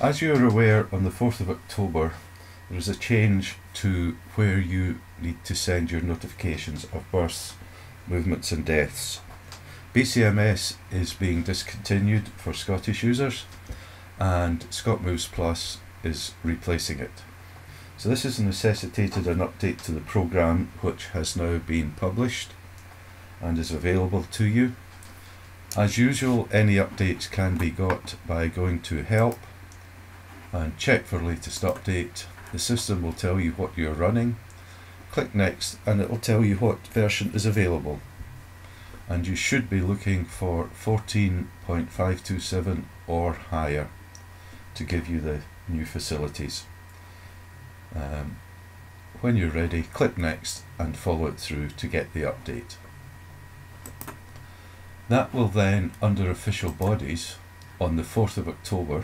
As you are aware, on the 4th of October there is a change to where you need to send your notifications of births, movements and deaths. BCMS is being discontinued for Scottish users and ScotMoves Plus is replacing it. So this has necessitated an update to the programme, which has now been published and is available to you. As usual, any updates can be got by going to Help and check for latest update. The system will tell you what you're running. Click Next and it will tell you what version is available. And you should be looking for 14.527 or higher to give you the new facilities. When you're ready, click Next and follow it through to get the update. That will then, under Official Bodies, on the 4th of October,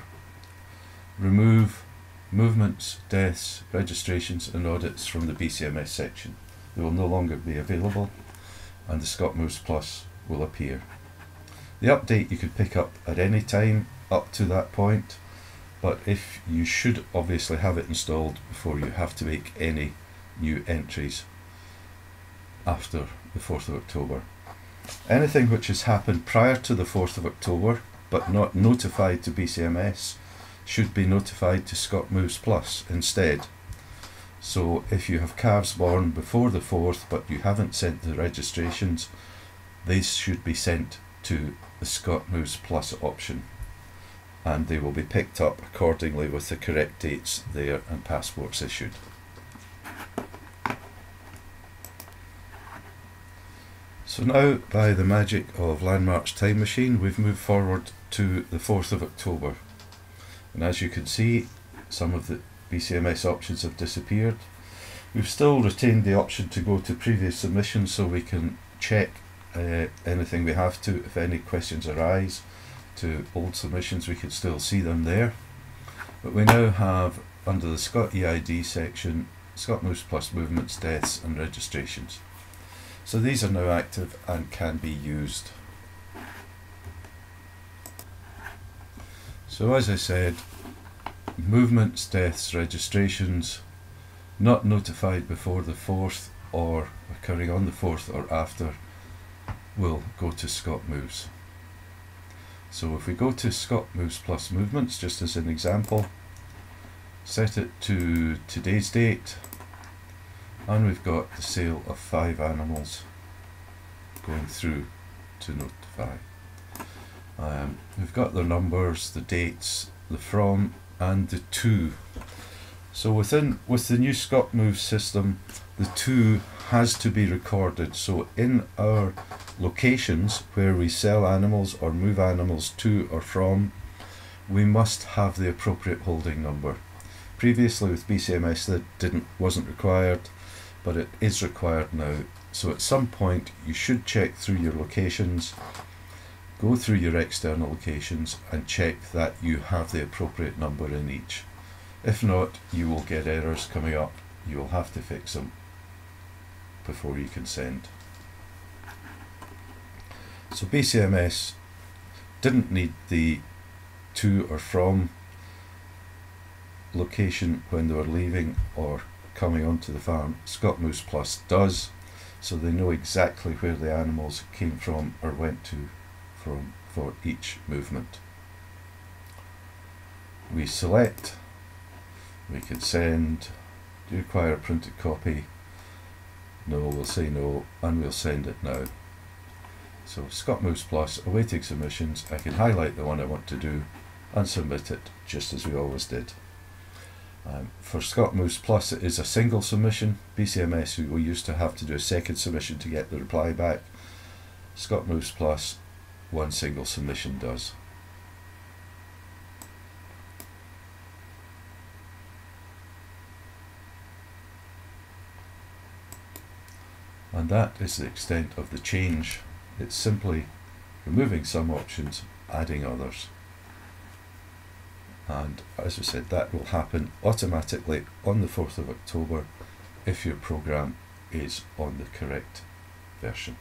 remove movements, deaths, registrations and audits from the BCMS section. They will no longer be available and the ScotMoves Plus will appear. The update you could pick up at any time up to that point, but if you should obviously have it installed before you have to make any new entries after the 4th of October. Anything which has happened prior to the 4th of October but not notified to BCMS should be notified to ScotMoves Plus instead. So if you have calves born before the 4th but you haven't sent the registrations, these should be sent to the ScotMoves Plus option and they will be picked up accordingly with the correct dates there and passports issued. So now, by the magic of Landmark's time machine, we've moved forward to the 4th of October. And as you can see, some of the BCMS options have disappeared. We've still retained the option to go to previous submissions so we can check anything we have to. If any questions arise to old submissions, we can still see them there. But we now have, under the Scot EID section, ScotMoves Plus movements, deaths and registrations. So these are now active and can be used. So as I said, movements, deaths, registrations not notified before the 4th or occurring on the 4th or after will go to ScotMoves. So if we go to ScotMoves Plus movements, just as an example, set it to today's date, and we've got the sale of 5 animals going through to notify. We've got the numbers, the dates, the from and the to. So with the new ScotMoves system, the to has to be recorded. So in our locations where we sell animals or move animals to or from, we must have the appropriate holding number. Previously with BCMS that wasn't required, but it is required now. So at some point you should check through your locations, go through your external locations and check that you have the appropriate number in each. If not, you will get errors coming up. You will have to fix them before you can send. So BCMS didn't need the to or from location when they were leaving or coming onto the farm. ScotMoves Plus does, so they know exactly where the animals came from or went to from for each movement. We select, we can send. Do you require a printed copy? No, we'll say no, and we'll send it now. So ScotMoves Plus, awaiting submissions. I can highlight the one I want to do and submit it just as we always did. For ScotMoves Plus it is a single submission. BCMS we used to have to do a second submission to get the reply back. ScotMoves Plus, one single submission does. And that is the extent of the change. It's simply removing some options, adding others. And as I said, that will happen automatically on the 4th of October if your program is on the correct version.